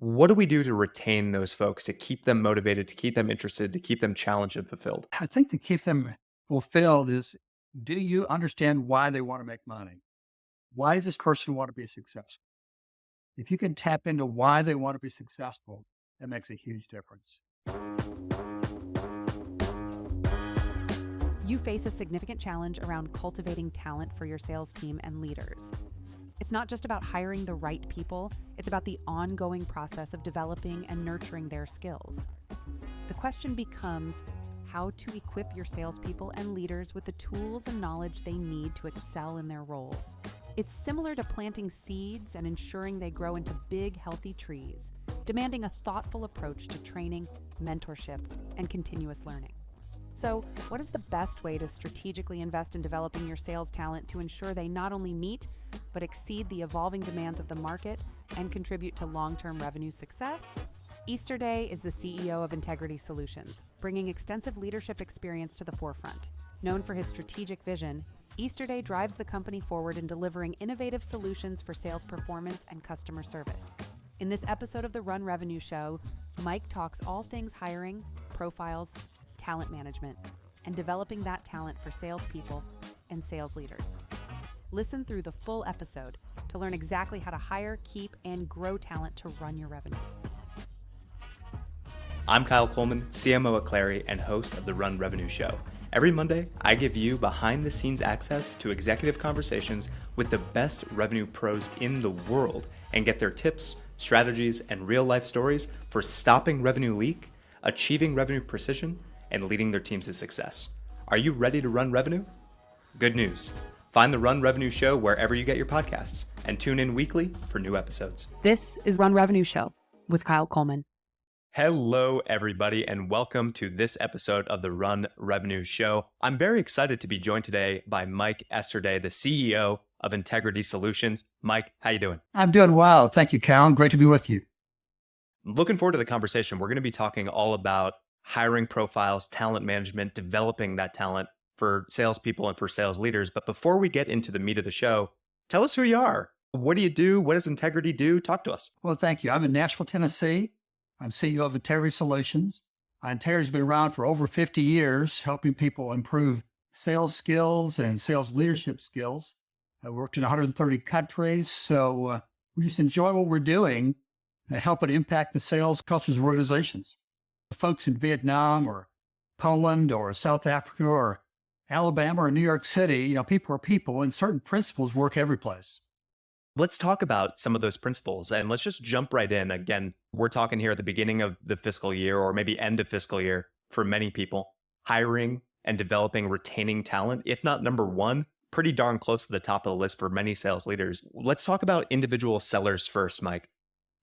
What do we do to retain those folks, to keep them motivated, to keep them interested, to keep them challenged and fulfilled? I think to keep them fulfilled is, do you understand why they want to make money? Why does this person want to be successful? If you can tap into why they want to be successful, that makes a huge difference. You face a significant challenge around cultivating talent for your sales team and leaders. It's not just about hiring the right people, it's about the ongoing process of developing and nurturing their skills. The question becomes how to equip your salespeople and leaders with the tools and knowledge they need to excel in their roles. It's similar to planting seeds and ensuring they grow into big, healthy trees, demanding a thoughtful approach to training, mentorship, and continuous learning. So, what is the best way to strategically invest in developing your sales talent to ensure they not only meet, but exceed the evolving demands of the market and contribute to long-term revenue success? Esterday is the CEO of Integrity Solutions, bringing extensive leadership experience to the forefront. Known for his strategic vision, Esterday drives the company forward in delivering innovative solutions for sales performance and customer service. In this episode of the Run Revenue Show, Mike talks all things hiring, profiles, talent management, and developing that talent for salespeople and sales leaders. Listen through the full episode to learn exactly how to hire, keep, and grow talent to run your revenue. I'm Kyle Coleman, CMO at Clary and host of the Run Revenue Show. Every Monday, I give you behind-the-scenes access to executive conversations with the best revenue pros in the world and get their tips, strategies, and real-life stories for stopping revenue leak, achieving revenue precision, and leading their teams to success. Are you ready to run revenue? Good news. Find the Run Revenue Show wherever you get your podcasts and tune in weekly for new episodes. This is Run Revenue Show with Kyle Coleman. Hello, everybody, and welcome to this episode of the Run Revenue Show. I'm very excited to be joined today by Mike Esterday, the CEO of Integrity Solutions. Mike, how you doing? I'm doing well. Thank you, Cal. Great to be with you. I'm looking forward to the conversation. We're going to be talking all about hiring profiles, talent management, developing that talent for salespeople and for sales leaders. But before we get into the meat of the show, tell us who you are. What do you do? What does Integrity do? Talk to us. Well, thank you. I'm in Nashville, Tennessee. I'm CEO of Integrity Solutions. Integrity's been around for over 50 years, helping people improve sales skills and sales leadership skills. I worked in 130 countries, so we just enjoy what we're doing and helping impact the sales cultures of organizations. Folks in Vietnam or Poland or South Africa or Alabama or New York City, people are people and certain principles work every place. Let's talk about some of those principles and let's just jump right in. Again, we're talking here at the beginning of the fiscal year or maybe end of fiscal year for many people. Hiring and developing, retaining talent, if not number one, pretty darn close to the top of the list for many sales leaders. Let's talk about individual sellers first, Mike.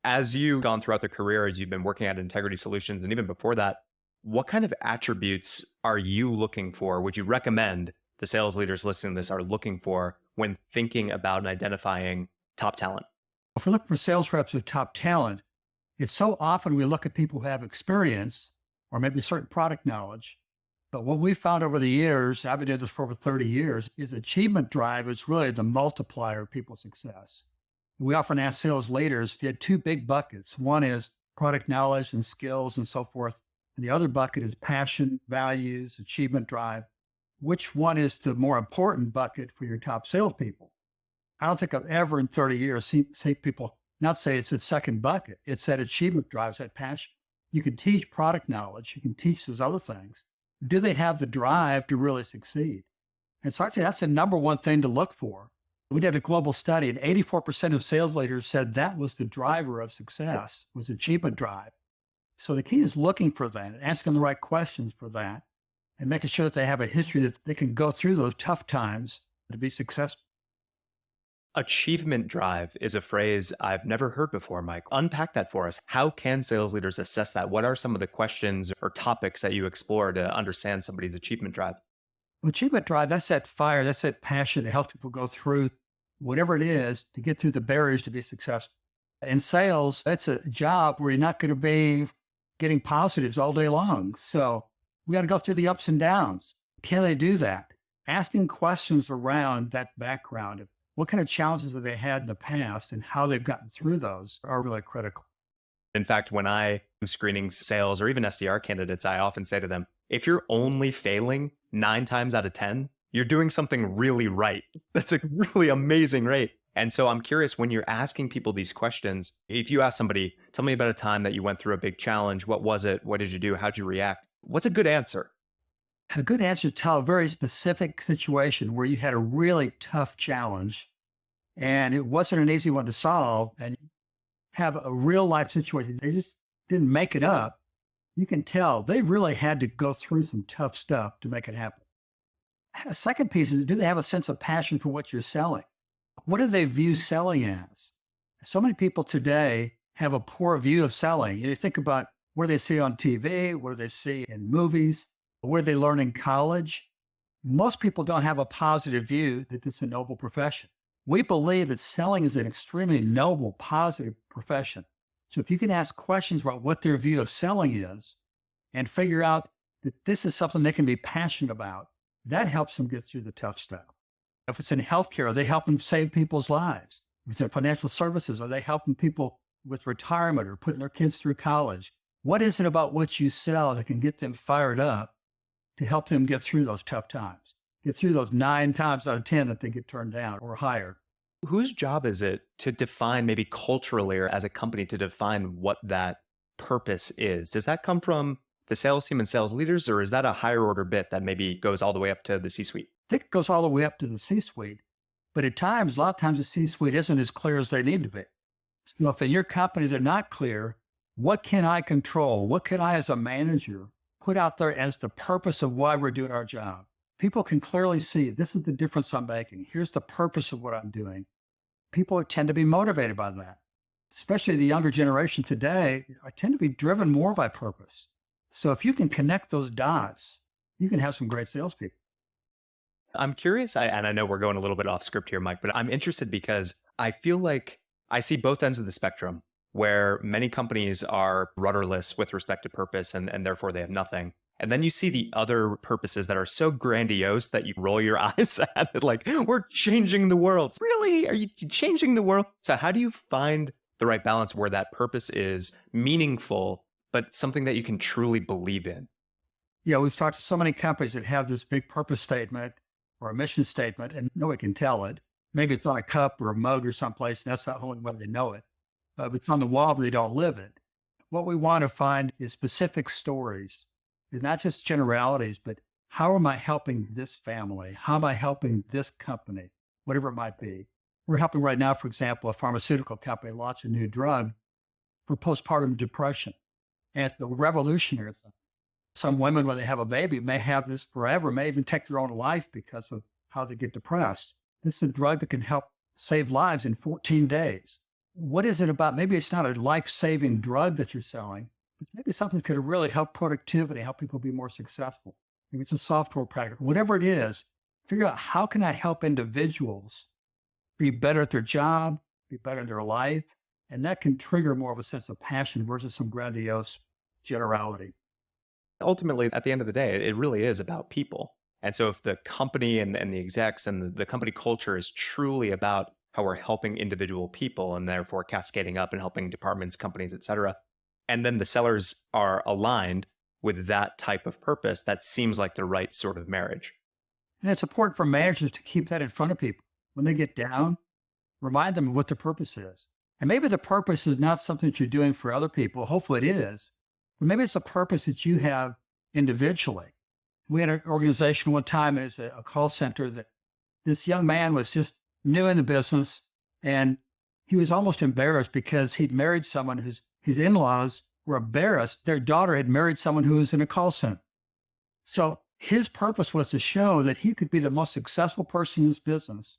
As you've gone throughout the career, as you've been working at Integrity Solutions, and even before that, what kind of attributes are you looking for? Would you recommend the sales leaders listening to this are looking for when thinking about and identifying top talent? If we're looking for sales reps with top talent, it's so often we look at people who have experience or maybe certain product knowledge. But what we found over the years, I've been doing this for over 30 years, is achievement drive is really the multiplier of people's success. We often ask sales leaders if you had two big buckets. One is product knowledge and skills and so forth. And the other bucket is passion, values, achievement drive. Which one is the more important bucket for your top salespeople? I don't think I've ever in 30 years seen people not say it's the second bucket. It's that achievement drive, it's that passion. You can teach product knowledge. You can teach those other things. Do they have the drive to really succeed? And so I'd say that's the number one thing to look for. We did a global study and 84% of sales leaders said that was the driver of success, was achievement drive. So the key is looking for that, asking the right questions for that, and making sure that they have a history that they can go through those tough times to be successful. Achievement drive is a phrase I've never heard before, Mike. Unpack that for us. How can sales leaders assess that? What are some of the questions or topics that you explore to understand somebody's achievement drive? Achievement drive, that's that fire, that's that passion that helps people go through whatever it is to get through the barriers to be successful. In sales, that's a job where you're not going to be getting positives all day long. So we got to go through the ups and downs. Can they do that? Asking questions around that background of what kind of challenges have they had in the past and how they've gotten through those are really critical. In fact, when I am screening sales or even SDR candidates, I often say to them, if you're only failing 9 times out of 10, you're doing something really right. That's a really amazing rate. And so I'm curious, when you're asking people these questions, if you ask somebody, tell me about a time that you went through a big challenge. What was it? What did you do? How'd you react? What's a good answer? A good answer to tell a very specific situation where you had a really tough challenge and it wasn't an easy one to solve, and you have a real life situation. They just didn't make it up. You can tell they really had to go through some tough stuff to make it happen. A second piece is, do they have a sense of passion for what you're selling? What do they view selling as? So many people today have a poor view of selling. You think about what do they see on TV, what do they see in movies, what do they learn in college. Most people don't have a positive view that it's a noble profession. We believe that selling is an extremely noble, positive profession. So if you can ask questions about what their view of selling is and figure out that this is something they can be passionate about, that helps them get through the tough stuff. If it's in healthcare, are they helping save people's lives? If it's in financial services, are they helping people with retirement or putting their kids through college? What is it about what you sell that can get them fired up to help them get through those tough times? Get through those 9 times out of 10 that they get turned down or higher. Whose job is it to define, maybe culturally or as a company, to define what that purpose is? Does that come from the sales team and sales leaders, or is that a higher order bit that maybe goes all the way up to the C-suite? I think it goes all the way up to the C-suite, but at times, a lot of times the C-suite isn't as clear as they need to be. So if in your company they're not clear, what can I control? What can I as a manager put out there as the purpose of why we're doing our job? People can clearly see this is the difference I'm making. Here's the purpose of what I'm doing. People tend to be motivated by that. Especially the younger generation today, I tend to be driven more by purpose. So if you can connect those dots, you can have some great salespeople. I'm curious, and I know we're going a little bit off script here, Mike, but I'm interested because I feel like I see both ends of the spectrum where many companies are rudderless with respect to purpose and therefore they have nothing. And then you see the other purposes that are so grandiose that you roll your eyes at it, like, we're changing the world. Really? Are you changing the world? So how do you find the right balance where that purpose is meaningful, but something that you can truly believe in? Yeah, we've talked to so many companies that have this big purpose statement or a mission statement, and nobody can tell it. Maybe it's on a cup or a mug or someplace, and that's not the only way they know it. But it's on the wall, but they don't live it. What we want to find is specific stories. Not just generalities, but how am I helping this family? How am I helping this company? Whatever it might be. We're helping right now, for example, a pharmaceutical company launch a new drug for postpartum depression. And it's a revolutionary thing. Some women, when they have a baby, may have this forever, may even take their own life because of how they get depressed. This is a drug that can help save lives in 14 days. What is it about? Maybe it's not a life-saving drug that you're selling. Maybe something that could really help productivity, help people be more successful. Maybe it's a software package, whatever it is, figure out how can I help individuals be better at their job, be better in their life. And that can trigger more of a sense of passion versus some grandiose generality. Ultimately, at the end of the day, it really is about people. And so if the company and the execs and the company culture is truly about how we're helping individual people and therefore cascading up and helping departments, companies, et cetera, and then the sellers are aligned with that type of purpose, that seems like the right sort of marriage. And it's important for managers to keep that in front of people. When they get down, remind them of what the purpose is. And maybe the purpose is not something that you're doing for other people. Hopefully it is. But maybe it's a purpose that you have individually. We had an organization one time as a call center that this young man was just new in the business, and he was almost embarrassed because he'd married someone his in-laws were embarrassed. Their daughter had married someone who was in a call center. So his purpose was to show that he could be the most successful person in his business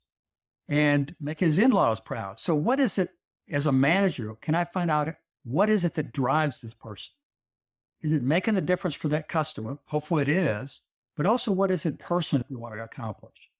and make his in-laws proud. So what is it as a manager? Can I find out what is it that drives this person? Is it making the difference for that customer? Hopefully it is. But also, what is it personally we want to accomplish?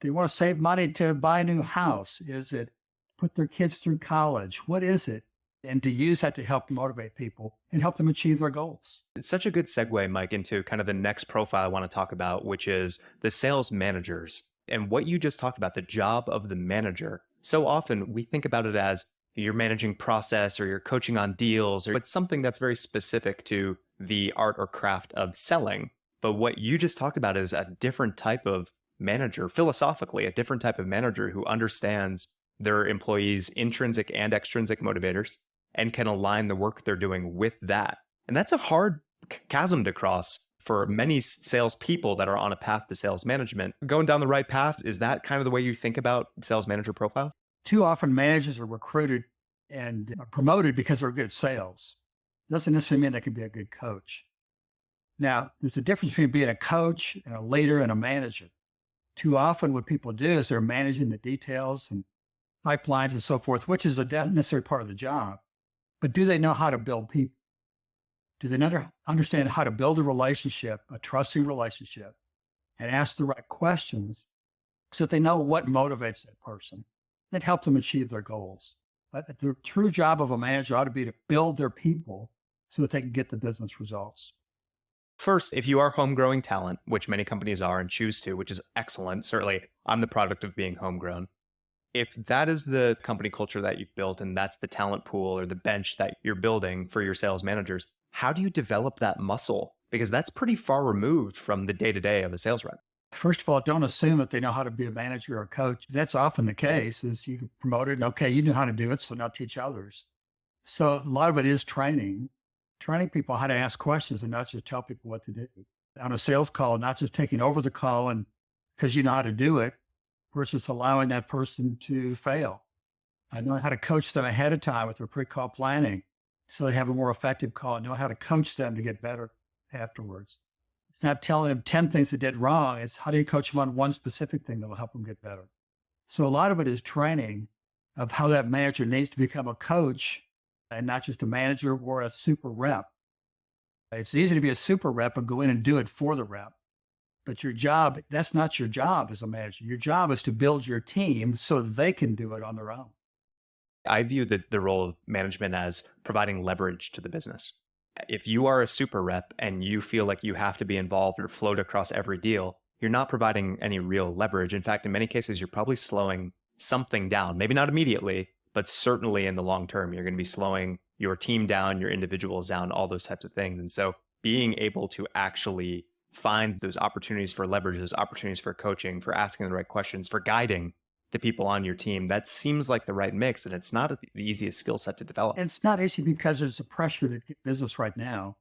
Do they want to save money to buy a new house? Is it put their kids through college? What is it? And to use that to help motivate people and help them achieve their goals. It's such a good segue, Mike, into kind of the next profile I want to talk about, which is the sales managers. And what you just talked about, the job of the manager. So often we think about it as you're managing process or you're coaching on deals, or it's something that's very specific to the art or craft of selling. But what you just talked about is a different type of manager, philosophically, a different type of manager who understands their employees' intrinsic and extrinsic motivators and can align the work they're doing with that. And that's a hard chasm to cross for many salespeople that are on a path to sales management. Going down the right path, is that kind of the way you think about sales manager profiles? Too often managers are recruited and are promoted because they're good at sales. Doesn't necessarily mean they can be a good coach. Now, there's a difference between being a coach and a leader and a manager. Too often what people do is they're managing the details and pipelines and so forth, which is a necessary part of the job. But do they know how to build people? Do they understand how to build a relationship, a trusting relationship, and ask the right questions so that they know what motivates that person that help them achieve their goals? But the true job of a manager ought to be to build their people so that they can get the business results. First, if you are homegrowing talent, which many companies are and choose to, which is excellent, certainly I'm the product of being homegrown. If that is the company culture that you've built and that's the talent pool or the bench that you're building for your sales managers, how do you develop that muscle? Because that's pretty far removed from the day-to-day of a sales rep. First of all, don't assume that they know how to be a manager or a coach. That's often the case, is you get promoted and okay, you know how to do it, so now teach others. So a lot of it is training people how to ask questions and not just tell people what to do. On a sales call, not just taking over the call and because you know how to do it versus allowing that person to fail. I know how to coach them ahead of time with their pre-call planning so they have a more effective call. I know how to coach them to get better afterwards. It's not telling them 10 things they did wrong. It's how do you coach them on one specific thing that will help them get better. So a lot of it is training of how that manager needs to become a coach and not just a manager or a super rep. It's easy to be a super rep and go in and do it for the rep. But your job, that's not your job as a manager. Your job is to build your team so they can do it on their own. I view the role of management as providing leverage to the business. If you are a super rep and you feel like you have to be involved or float across every deal, you're not providing any real leverage. In fact, in many cases, you're probably slowing something down. Maybe not immediately, but certainly in the long term, you're going to be slowing your team down, your individuals down, all those types of things. And so being able to actually find those opportunities for leverage, those opportunities for coaching, for asking the right questions, for guiding the people on your team, that seems like the right mix. And it's not the easiest skill set to develop. And it's not easy because there's a pressure to get business right now.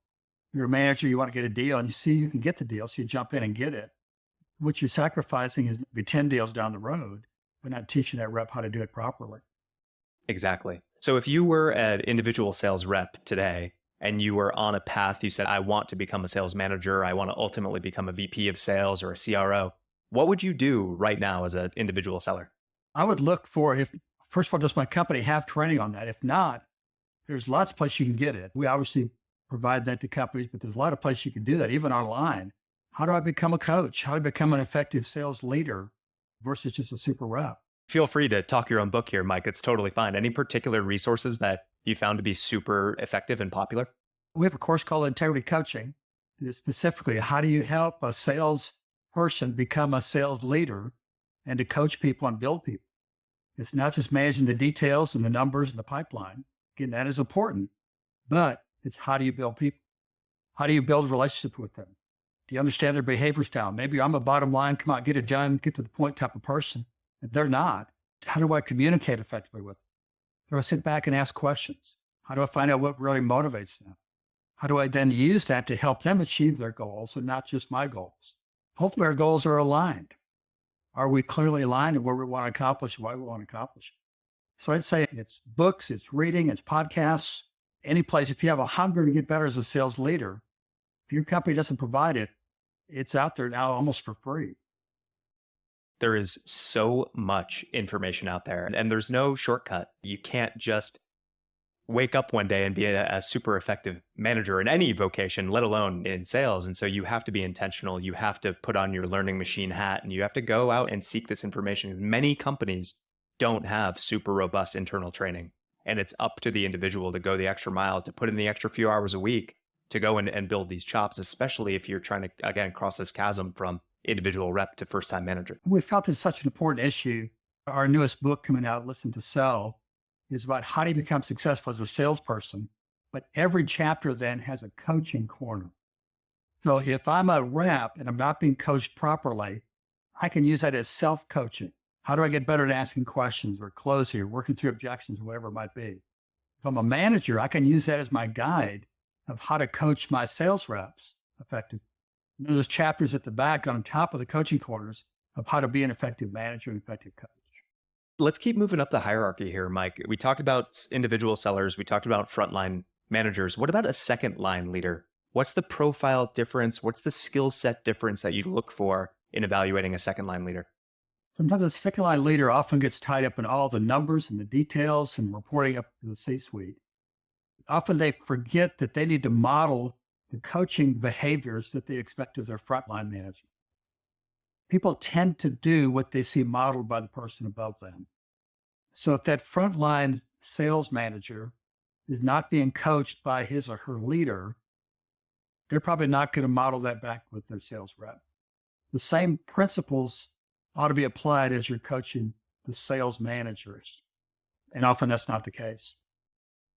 You're a manager, you want to get a deal and you see you can get the deal. So you jump in and get it. What you're sacrificing is maybe 10 deals down the road, but not teaching that rep how to do it properly. Exactly. So if you were an individual sales rep today and you were on a path, you said, I want to become a sales manager, I want to ultimately become a VP of sales or a CRO, what would you do right now as an individual seller? I would look for, if first of all, does my company have training on that? If not, there's lots of places you can get it. We obviously provide that to companies, but there's a lot of places you can do that, even online. How do I become a coach? How do I become an effective sales leader versus just a super rep? Feel free to talk your own book here, Mike. It's totally fine. Any particular resources that you found to be super effective and popular? We have a course called Integrity Coaching. Specifically, how do you help a sales person become a sales leader and to coach people and build people? It's not just managing the details and the numbers and the pipeline. Again, that is important, but it's how do you build people? How do you build relationships with them? Do you understand their behavior style? Maybe I'm a bottom line, come on, get it done, get to the point type of person. If they're not, how do I communicate effectively with them? How do I sit back and ask questions? How do I find out what really motivates them? How do I then use that to help them achieve their goals and not just my goals? Hopefully our goals are aligned. Are we clearly aligned in where we want to accomplish, why we want to accomplish? So I'd say it's books, it's reading, it's podcasts, any place. If you have a hunger to get better as a sales leader, if your company doesn't provide it, it's out there now almost for free. There is so much information out there and there's no shortcut. You can't just wake up one day and be a super effective manager in any vocation, let alone in sales. And so you have to be intentional. You have to put on your learning machine hat and you have to go out and seek this information. Many companies don't have super robust internal training. And it's up to the individual to go the extra mile, to put in the extra few hours a week to go and build these chops, especially if you're trying to, again, cross this chasm from individual rep to first-time manager. We felt it's such an important issue. Our newest book coming out, Listen to Sell, is about how do you become successful as a salesperson. But every chapter then has a coaching corner. So if I'm a rep and I'm not being coached properly, I can use that as self-coaching. How do I get better at asking questions or closing or working through objections, whatever it might be? If I'm a manager, I can use that as my guide of how to coach my sales reps effectively. There's chapters at the back on top of the coaching corners of how to be an effective manager and effective coach. Let's keep moving up the hierarchy here, Mike. We talked about individual sellers. We talked about frontline managers. What about a second line leader? What's the profile difference? What's the skill set difference that you look for in evaluating a second line leader? Sometimes the second line leader often gets tied up in all the numbers and the details and reporting up to the C-suite. Often they forget that they need to model the coaching behaviors that they expect of their frontline manager. People tend to do what they see modeled by the person above them. So if that frontline sales manager is not being coached by his or her leader, they're probably not going to model that back with their sales rep. The same principles ought to be applied as you're coaching the sales managers. And often that's not the case.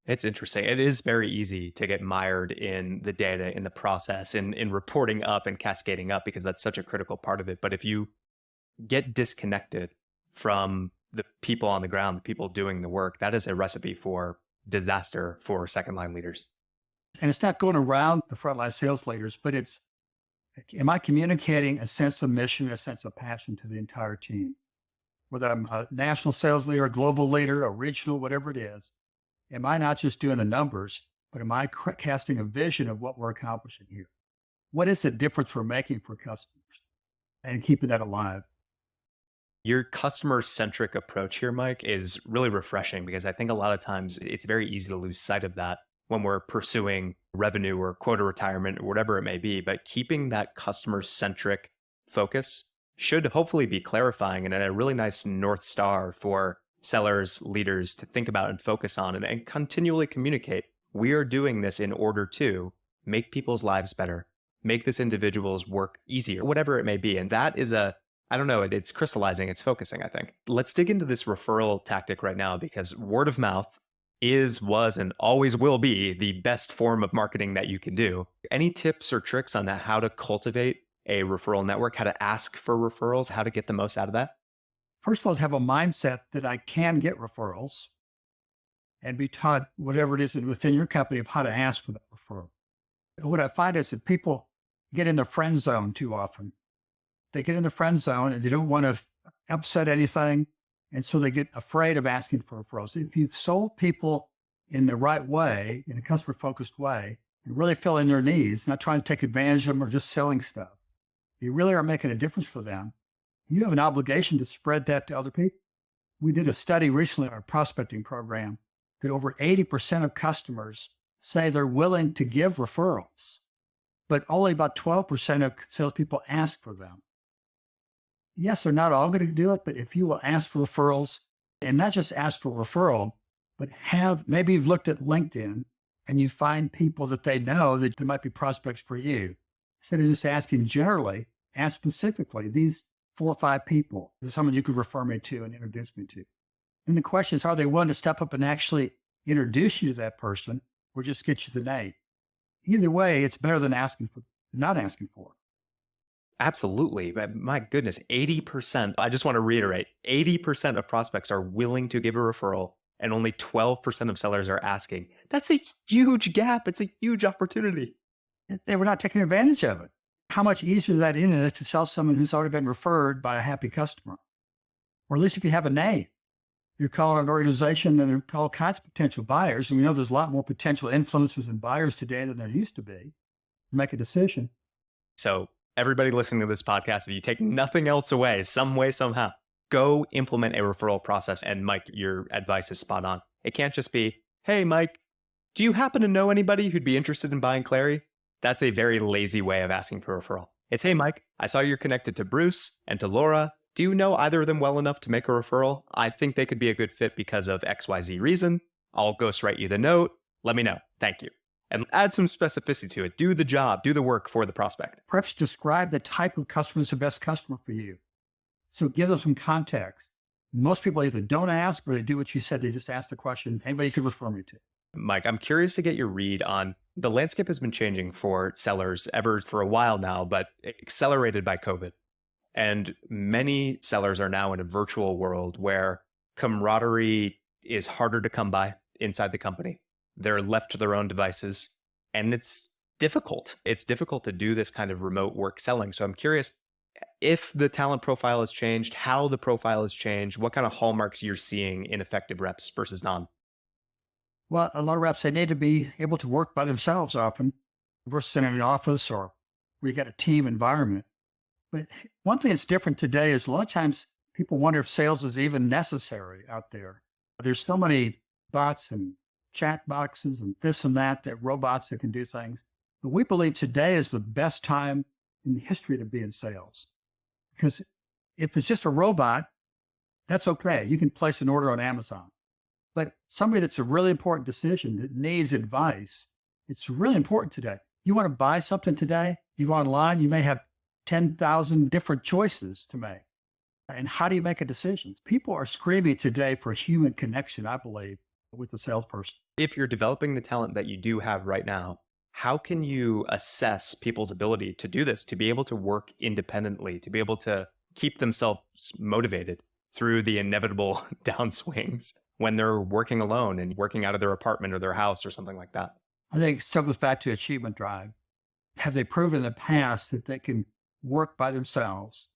It's interesting. It is very easy to get mired in the data, in the process, in reporting up and cascading up, because that's such a critical part of it. But if you get disconnected from the people on the ground, the people doing the work, that is a recipe for disaster for second line leaders. And it's not going around the frontline sales leaders, but it's, am I communicating a sense of mission, a sense of passion to the entire team? Whether I'm a national sales leader, a global leader, a regional, whatever it is, am I not just doing the numbers, but am I casting a vision of what we're accomplishing here? What is the difference we're making for customers and keeping that alive? Your customer-centric approach here, Mike, is really refreshing, because I think a lot of times it's very easy to lose sight of that when we're pursuing revenue or quota retirement or whatever it may be. But keeping that customer-centric focus should hopefully be clarifying and a really nice North Star for sellers, leaders to think about and focus on, and continually communicate. We are doing this in order to make people's lives better, make this individual's work easier, whatever it may be. And that is I don't know, it's crystallizing, it's focusing, I think. Let's dig into this referral tactic right now, because word of mouth is, was, and always will be the best form of marketing that you can do. Any tips or tricks on how to cultivate a referral network, how to ask for referrals, how to get the most out of that? First of all, to have a mindset that I can get referrals and be taught whatever it is within your company of how to ask for that referral. What I find is that people get in the friend zone too often. They get in the friend zone and they don't want to upset anything. And so they get afraid of asking for referrals. If you've sold people in the right way, in a customer-focused way, and really filling their needs, not trying to take advantage of them or just selling stuff, you really are making a difference for them. You have an obligation to spread that to other people. We did a study recently in our prospecting program that over 80% of customers say they're willing to give referrals, but only about 12% of salespeople ask for them. Yes, they're not all going to do it, but if you will ask for referrals, and not just ask for a referral, but maybe you've looked at LinkedIn and you find people that they know that there might be prospects for you. Instead of just asking generally, ask specifically, these 4 or 5 people, there's someone you could refer me to and introduce me to. And the question is, are they willing to step up and actually introduce you to that person or just get you the name? Either way, it's better than not asking for it. Absolutely. My goodness, 80%. I just want to reiterate, 80% of prospects are willing to give a referral and only 12% of sellers are asking. That's a huge gap. It's a huge opportunity. They were not taking advantage of it. How much easier that is to sell someone who's already been referred by a happy customer? Or at least if you have a name, you're calling an organization and you call all kinds of potential buyers. And we know there's a lot more potential influencers and buyers today than there used to be. Make a decision. So everybody listening to this podcast, if you take nothing else away, some way, somehow, go implement a referral process. And Mike, your advice is spot on. It can't just be, hey, Mike, do you happen to know anybody who'd be interested in buying Clary? That's a very lazy way of asking for a referral. It's, hey, Mike, I saw you're connected to Bruce and to Laura. Do you know either of them well enough to make a referral? I think they could be a good fit because of XYZ reason. I'll ghostwrite you the note. Let me know. Thank you. And add some specificity to it. Do the job, do the work for the prospect. Perhaps describe the type of customer is the best customer for you. So give them some context. Most people either don't ask or they do what you said. They just ask the question, anybody you could refer me to. Mike, I'm curious to get your read on the landscape has been changing for sellers ever for a while now, but accelerated by COVID. And many sellers are now in a virtual world where camaraderie is harder to come by inside the company. They're left to their own devices, and it's difficult. It's difficult to do this kind of remote work selling. So I'm curious if the talent profile has changed, how the profile has changed, what kind of hallmarks you're seeing in effective reps versus non. Well, a lot of reps, they need to be able to work by themselves often versus in an office or where you got a team environment. But one thing that's different today is a lot of times people wonder if sales is even necessary out there. There's so many bots and chat boxes and this and that robots that can do things. But we believe today is the best time in history to be in sales. Because if it's just a robot, that's okay. You can place an order on Amazon. But somebody that's a really important decision that needs advice, it's really important today. You want to buy something today, you go online, you may have 10,000 different choices to make. And how do you make a decision? People are screaming today for human connection, I believe, with the salesperson. If you're developing the talent that you do have right now, how can you assess people's ability to do this, to be able to work independently, to be able to keep themselves motivated through the inevitable downswings when they're working alone and working out of their apartment or their house or something like that? I think it still goes back to achievement drive. Have they proven in the past that they can work by themselves?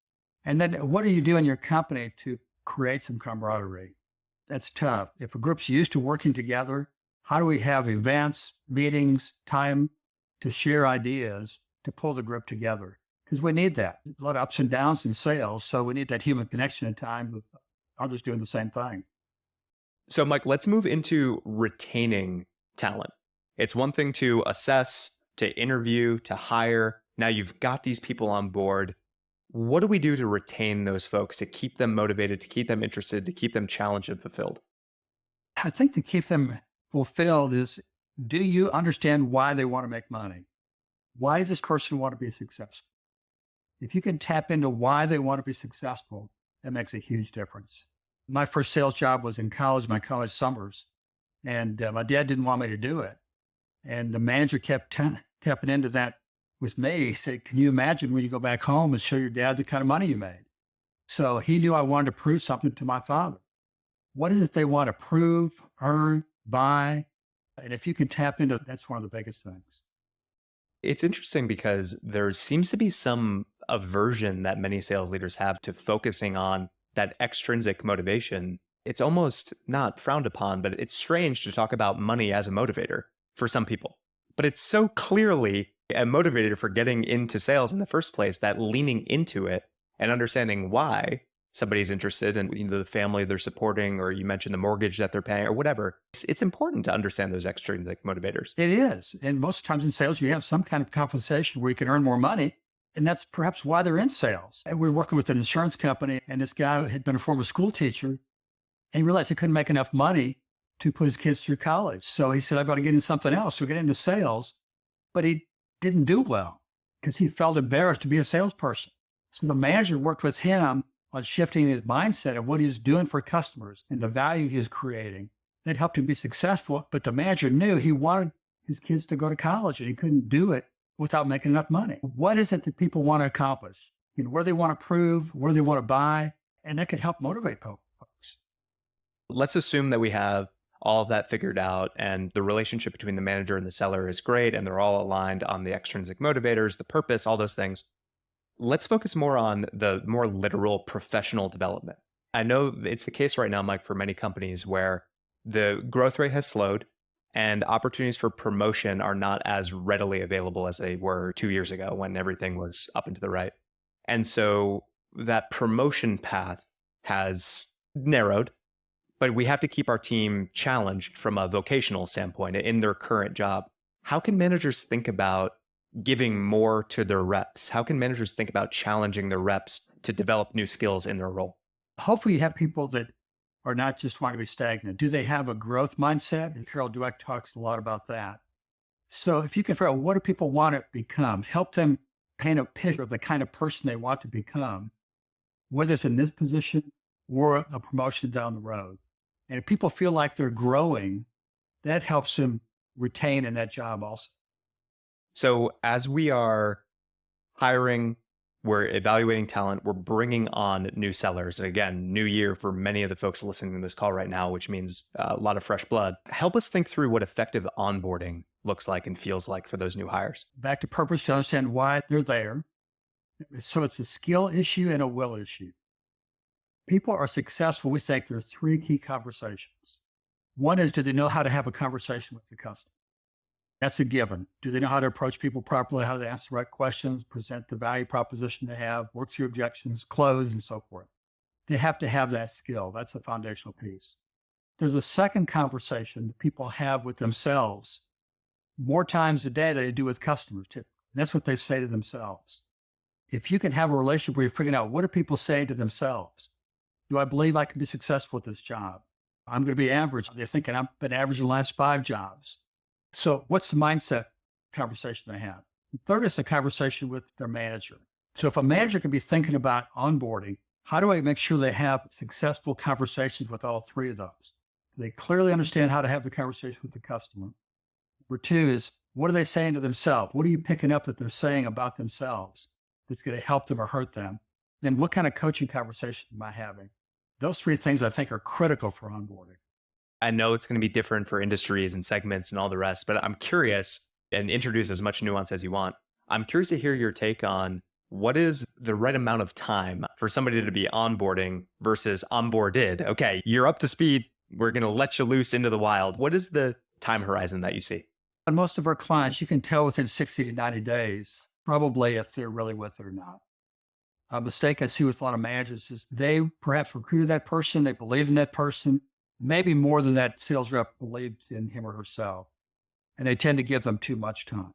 And then what do you do in your company to create some camaraderie? That's tough. If a group's used to working together, how do we have events, meetings, time to share ideas to pull the group together? Because we need that. A lot of ups and downs in sales. So we need that human connection and time with others doing the same thing. So, Mike, let's move into retaining talent. It's one thing to assess, to interview, to hire. Now you've got these people on board. What do we do to retain those folks, to keep them motivated, to keep them interested, to keep them challenged and fulfilled? I think to keep them fulfilled is, do you understand why they want to make money? Why does this person want to be successful? If you can tap into why they want to be successful, that makes a huge difference. My first sales job was in college, my college summers, and my dad didn't want me to do it. And the manager kept tapping into that with me. He said, can you imagine when you go back home and show your dad the kind of money you made? So he knew I wanted to prove something to my father. What is it they want to prove, earn, buy? And if you can tap into it, that's one of the biggest things. It's interesting because there seems to be some aversion that many sales leaders have to focusing on that extrinsic motivation. It's almost not frowned upon, but it's strange to talk about money as a motivator for some people. But it's so clearly a motivator for getting into sales in the first place, that leaning into it and understanding why somebody's interested in, the family they're supporting, or you mentioned the mortgage that they're paying or whatever. It's important to understand those extrinsic motivators. It is. And most times in sales, you have some kind of compensation where you can earn more money. And that's perhaps why they're in sales. And we were working with an insurance company, and this guy had been a former school teacher, and he realized he couldn't make enough money to put his kids through college. So he said, I've got to get into something else. So he got into sales, but he didn't do well because he felt embarrassed to be a salesperson. So the manager worked with him on shifting his mindset of what he was doing for customers and the value he was creating. That helped him be successful. But the manager knew he wanted his kids to go to college, and he couldn't do it without making enough money. What is it that people want to accomplish? Where they want to prove, where they want to buy, and that could help motivate folks. Let's assume that we have all of that figured out and the relationship between the manager and the seller is great and they're all aligned on the extrinsic motivators, the purpose, all those things. Let's focus more on the more literal professional development. I know it's the case right now, Mike, for many companies where the growth rate has slowed and opportunities for promotion are not as readily available as they were 2 years ago when everything was up and to the right. And so that promotion path has narrowed, but we have to keep our team challenged from a vocational standpoint in their current job. How can managers think about giving more to their reps? How can managers think about challenging their reps to develop new skills in their role? Hopefully you have people that are not just wanting to be stagnant. Do they have a growth mindset? And Carol Dweck talks a lot about that. So if you can figure out what do people want to become, help them paint a picture of the kind of person they want to become, whether it's in this position or a promotion down the road. And if people feel like they're growing, that helps them retain in that job also. So as we are hiring, we're evaluating talent, we're bringing on new sellers. And again, new year for many of the folks listening to this call right now, which means a lot of fresh blood. Help us think through what effective onboarding looks like and feels like for those new hires. Back to purpose to understand why they're there. So it's a skill issue and a will issue. People are successful. We think there are three key conversations. One is, do they know how to have a conversation with the customer? That's a given. Do they know how to approach people properly, how to ask the right questions, present the value proposition they have, work through objections, close, and so forth? They have to have that skill. That's a foundational piece. There's a second conversation that people have with themselves more times a day than they do with customers, too. And that's what they say to themselves. If you can have a relationship where you're figuring out, what do people say to themselves? Do I believe I can be successful at this job? I'm going to be average. They're thinking I've been average in the last 5 jobs. So what's the mindset conversation they have? The third is the conversation with their manager. So if a manager can be thinking about onboarding, how do I make sure they have successful conversations with all three of those? Do they clearly understand how to have the conversation with the customer? Number 2 is, what are they saying to themselves? What are you picking up that they're saying about themselves that's going to help them or hurt them? Then what kind of coaching conversation am I having? Those 3 things I think are critical for onboarding. I know it's going to be different for industries and segments and all the rest, but I'm curious, and introduce as much nuance as you want. I'm curious to hear your take on what is the right amount of time for somebody to be onboarding versus onboarded. Okay, you're up to speed. We're going to let you loose into the wild. What is the time horizon that you see? On most of our clients, you can tell within 60 to 90 days, probably if they're really with it or not. A mistake I see with a lot of managers is they perhaps recruited that person, they believed in that person, maybe more than that sales rep believed in him or herself. And they tend to give them too much time.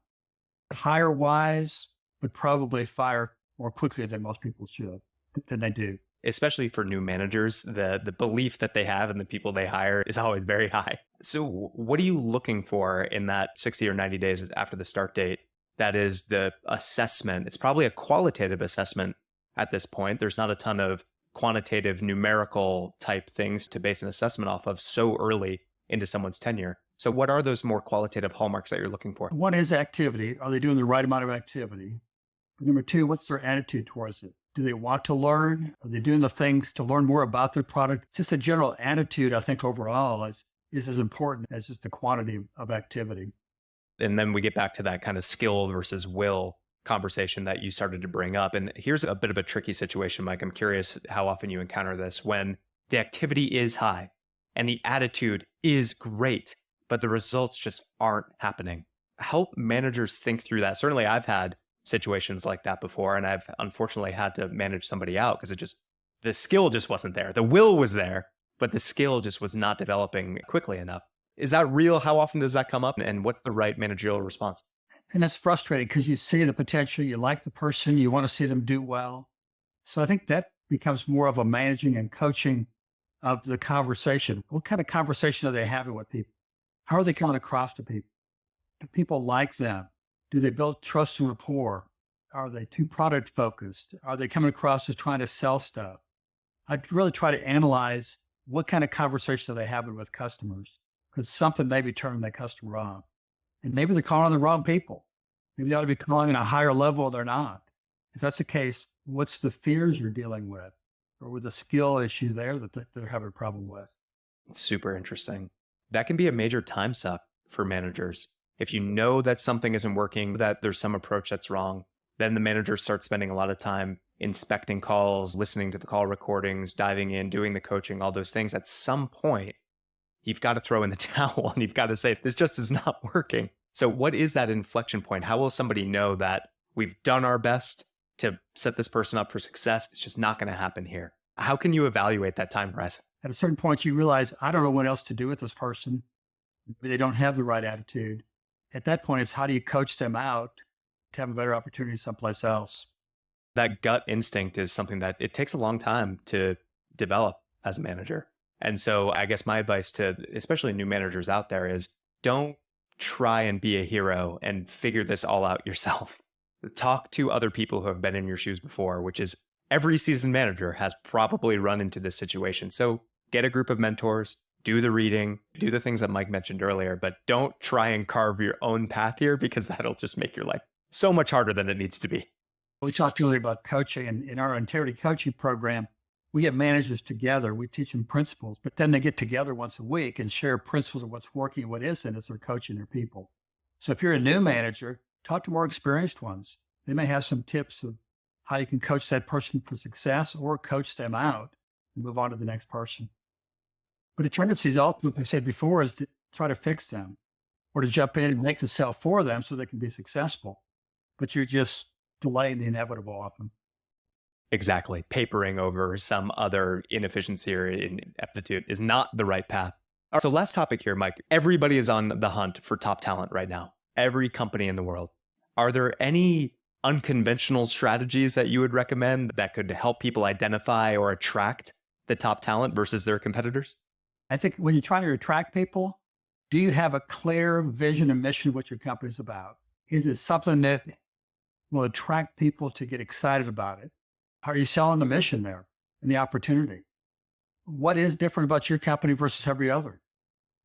Hire wise, but probably fire more quickly than most people should, than they do. Especially for new managers, the belief that they have in the people they hire is always very high. So what are you looking for in that 60 or 90 days after the start date? That is the assessment. It's probably a qualitative assessment at this point. There's not a ton of quantitative, numerical type things to base an assessment off of so early into someone's tenure. So what are those more qualitative hallmarks that you're looking for? One is activity. Are they doing the right amount of activity? Number 2, what's their attitude towards it? Do they want to learn? Are they doing the things to learn more about their product? Just a general attitude, I think overall is as important as just the quantity of activity. And then we get back to that kind of skill versus will conversation that you started to bring up. And here's a bit of a tricky situation, Mike. I'm curious how often you encounter this when the activity is high and the attitude is great, but the results just aren't happening. Help managers think through that. Certainly I've had situations like that before, and I've unfortunately had to manage somebody out because the skill just wasn't there. The will was there, but the skill just was not developing quickly enough. Is that real? How often does that come up? And what's the right managerial response? And that's frustrating because you see the potential, you like the person, you want to see them do well. So I think that becomes more of a managing and coaching of the conversation. What kind of conversation are they having with people? How are they coming across to people? Do people like them? Do they build trust and rapport? Are they too product focused? Are they coming across as trying to sell stuff? I'd really try to analyze what kind of conversation are they having with customers, because something may be turning that customer off. And maybe they're calling on the wrong people. Maybe they ought to be calling at a higher level, they're not. If that's the case, what's the fears you're dealing with? Or with the skill issue there that they're having a problem with? It's super interesting. That can be a major time suck for managers. If you know that something isn't working, that there's some approach that's wrong, then the managers start spending a lot of time inspecting calls, listening to the call recordings, diving in, doing the coaching, all those things. At some point, you've got to throw in the towel and you've got to say, this just is not working. So what is that inflection point? How will somebody know that we've done our best to set this person up for success? It's just not going to happen here. How can you evaluate that time horizon? At a certain point, you realize, I don't know what else to do with this person. Maybe they don't have the right attitude. At that point, it's how do you coach them out to have a better opportunity someplace else? That gut instinct is something that it takes a long time to develop as a manager. And so I guess my advice to especially new managers out there is don't try and be a hero and figure this all out yourself. Talk to other people who have been in your shoes before, which is Every seasoned manager has probably run into this situation. So get a group of mentors, do the reading, do the things that Mike mentioned earlier, but don't try and carve your own path here because that'll just make your life so much harder than it needs to be. We talked earlier about coaching, and in our integrity coaching program, we get managers together. We teach them principles, but then they get together once a week and share principles of what's working and what isn't as they're coaching their people. So if you're a new manager, talk to more experienced ones. They may have some tips of how you can coach that person for success or coach them out and move on to the next person. But the tendency, like I said before, is to try to fix them or to jump in and make the sale for them so they can be successful. But you're just delaying the inevitable often. Exactly. Papering over some other inefficiency or ineptitude is not the right path. All right, so last topic here, Mike. Everybody is on the hunt for top talent right now. Every company in the world. Are there any unconventional strategies that you would recommend that could help people identify or attract the top talent versus their competitors? I think when you're trying to attract people, do you have a clear vision and mission of what your company's about? Is it something that will attract people to get excited about it? Are you selling the mission there and the opportunity? What is different about your company versus every other?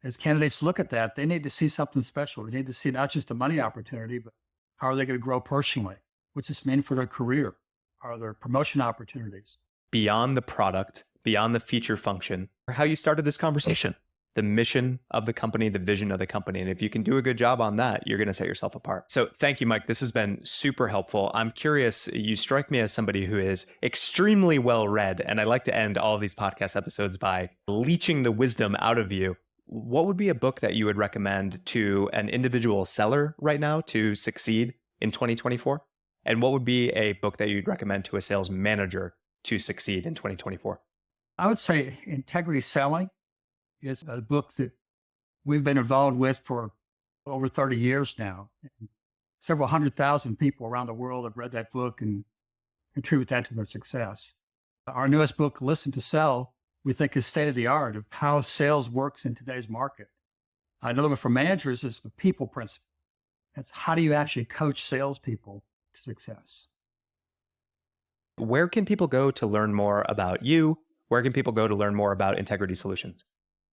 As candidates look at that, they need to see something special. They need to see not just a money opportunity, but how are they going to grow personally? What's this mean for their career? Are there promotion opportunities? Beyond the product, beyond the feature function, or how you started this conversation, the mission of the company, the vision of the company. And if you can do a good job on that, you're going to set yourself apart. So thank you, Mike. This has been super helpful. I'm curious, you strike me as somebody who is extremely well read. And I like to end all of these podcast episodes by leeching the wisdom out of you. What would be a book that you would recommend to an individual seller right now to succeed in 2024? And what would be a book that you'd recommend to a sales manager to succeed in 2024? I would say Integrity Selling is a book that we've been involved with for over 30 years now. Several 100,000 people around the world have read that book and contribute that to their success. Our newest book, Listen to Sell, we think is state of the art of how sales works in today's market. Another one for managers is the people principle. That's how do you actually coach salespeople to success? Where can people go to learn more about you? Where can people go to learn more about Integrity Solutions?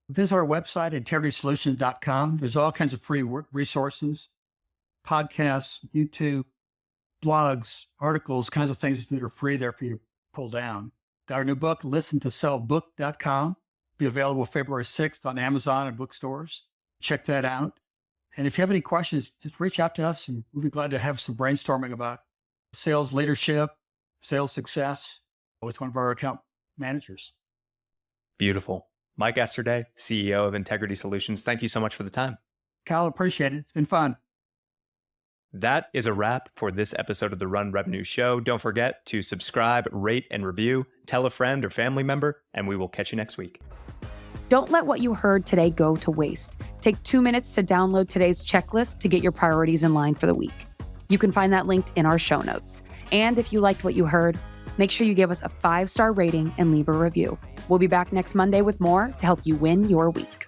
Visit our website, integritysolutions.com. There's all kinds of free resources, podcasts, YouTube, blogs, articles, kinds of things that are free there for you to pull down. Our new book, listentosellbook.com, be available February 6th on Amazon and bookstores. Check that out. And if you have any questions, just reach out to us and we'll be glad to have some brainstorming about sales leadership, sales success with one of our account managers. Beautiful. Mike Esterday, CEO of Integrity Solutions. Thank you so much for the time. Kyle, appreciate it. It's been fun. That is a wrap for this episode of the Run Revenue Show. Don't forget to subscribe, rate, and review. Tell a friend or family member, and we will catch you next week. Don't let what you heard today go to waste. Take 2 minutes to download today's checklist to get your priorities in line for the week. You can find that linked in our show notes. And if you liked what you heard, make sure you give us a 5-star rating and leave a review. We'll be back next Monday with more to help you win your week.